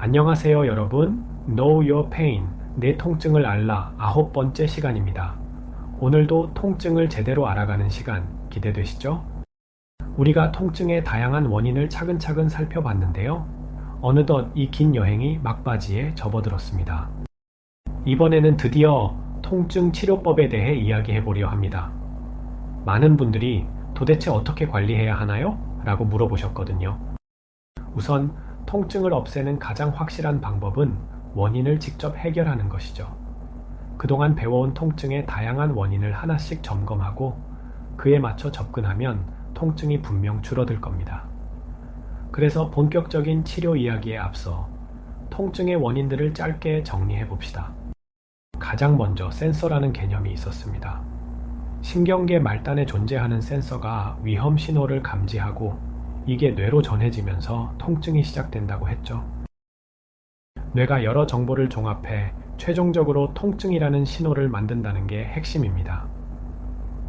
안녕하세요 여러분. Know Your Pain, 내 통증을 알라 9번째 시간입니다. 오늘도 통증을 제대로 알아가는 시간 기대되시죠? 우리가 통증의 다양한 원인을 차근차근 살펴봤는데요. 어느덧 이 긴 여행이 막바지에 접어들었습니다. 이번에는 드디어 통증 치료법에 대해 이야기해보려 합니다. 많은 분들이 도대체 어떻게 관리해야 하나요? 라고 물어보셨거든요. 우선 통증을 없애는 가장 확실한 방법은 원인을 직접 해결하는 것이죠. 그동안 배워온 통증의 다양한 원인을 하나씩 점검하고 그에 맞춰 접근하면 통증이 분명 줄어들 겁니다. 그래서 본격적인 치료 이야기에 앞서 통증의 원인들을 짧게 정리해 봅시다. 가장 먼저 센서라는 개념이 있었습니다. 신경계 말단에 존재하는 센서가 위험 신호를 감지하고 이게 뇌로 전해지면서 통증이 시작된다고 했죠. 뇌가 여러 정보를 종합해 최종적으로 통증이라는 신호를 만든다는 게 핵심입니다.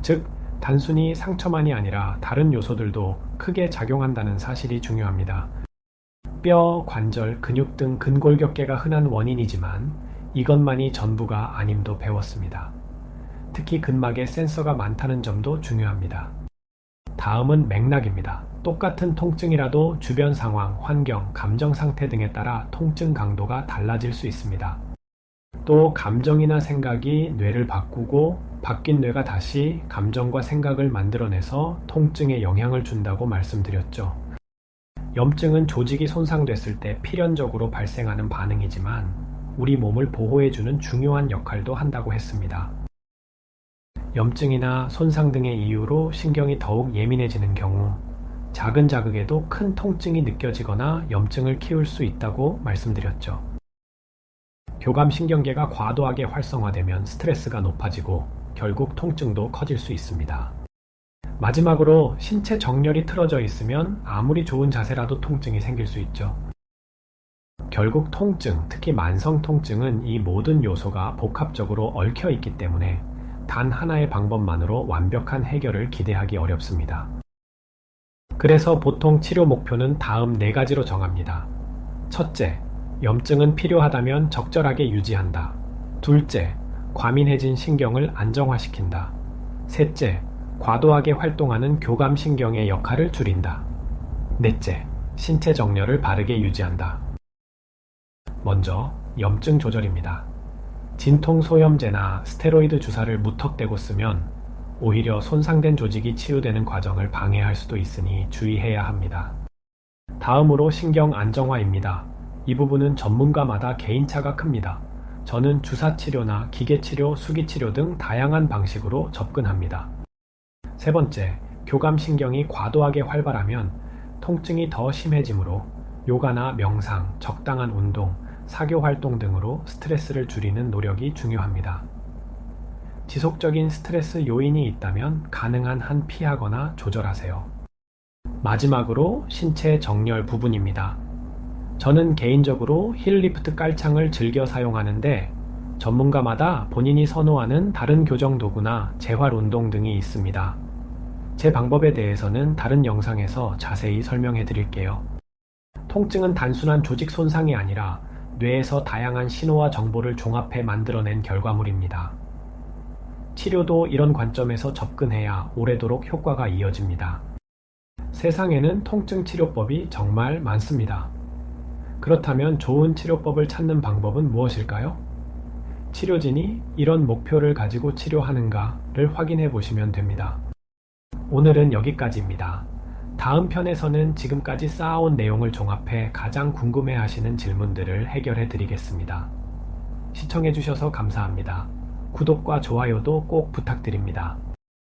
즉, 단순히 상처만이 아니라 다른 요소들도 크게 작용한다는 사실이 중요합니다. 뼈, 관절, 근육 등 근골격계가 흔한 원인이지만 이것만이 전부가 아님도 배웠습니다. 특히 근막에 센서가 많다는 점도 중요합니다. 다음은 맥락입니다. 똑같은 통증이라도 주변 상황, 환경, 감정 상태 등에 따라 통증 강도가 달라질 수 있습니다. 또 감정이나 생각이 뇌를 바꾸고 바뀐 뇌가 다시 감정과 생각을 만들어내서 통증에 영향을 준다고 말씀드렸죠. 염증은 조직이 손상됐을 때 필연적으로 발생하는 반응이지만 우리 몸을 보호해주는 중요한 역할도 한다고 했습니다. 염증이나 손상 등의 이유로 신경이 더욱 예민해지는 경우 작은 자극에도 큰 통증이 느껴지거나 염증을 키울 수 있다고 말씀드렸죠. 교감신경계가 과도하게 활성화되면 스트레스가 높아지고 결국 통증도 커질 수 있습니다. 마지막으로 신체 정렬이 틀어져 있으면 아무리 좋은 자세라도 통증이 생길 수 있죠. 결국 통증, 특히 만성 통증은 이 모든 요소가 복합적으로 얽혀 있기 때문에 단 하나의 방법만으로 완벽한 해결을 기대하기 어렵습니다. 그래서 보통 치료 목표는 다음 4가지로 정합니다. 첫째, 염증은 필요하다면 적절하게 유지한다. 둘째, 과민해진 신경을 안정화시킨다. 셋째, 과도하게 활동하는 교감신경의 역할을 줄인다. 넷째, 신체 정렬을 바르게 유지한다. 먼저 염증 조절입니다. 진통소염제나 스테로이드 주사를 무턱대고 쓰면 오히려 손상된 조직이 치유되는 과정을 방해할 수도 있으니 주의해야 합니다. 다음으로 신경 안정화입니다. 이 부분은 전문가마다 개인차가 큽니다. 저는 주사치료나 기계치료, 수기치료 등 다양한 방식으로 접근합니다. 세 번째, 교감신경이 과도하게 활발하면 통증이 더 심해지므로 요가나 명상, 적당한 운동, 사교활동 등으로 스트레스를 줄이는 노력이 중요합니다. 지속적인 스트레스 요인이 있다면 가능한 한 피하거나 조절하세요. 마지막으로 신체 정렬 부분입니다. 저는 개인적으로 힐리프트 깔창을 즐겨 사용하는데 전문가마다 본인이 선호하는 다른 교정 도구나 재활 운동 등이 있습니다. 제 방법에 대해서는 다른 영상에서 자세히 설명해 드릴게요. 통증은 단순한 조직 손상이 아니라 뇌에서 다양한 신호와 정보를 종합해 만들어낸 결과물입니다. 치료도 이런 관점에서 접근해야 오래도록 효과가 이어집니다. 세상에는 통증 치료법이 정말 많습니다. 그렇다면 좋은 치료법을 찾는 방법은 무엇일까요? 치료진이 이런 목표를 가지고 치료하는가를 확인해 보시면 됩니다. 오늘은 여기까지입니다. 다음 편에서는 지금까지 쌓아온 내용을 종합해 가장 궁금해하시는 질문들을 해결해 드리겠습니다. 시청해 주셔서 감사합니다. 구독과 좋아요도 꼭 부탁드립니다.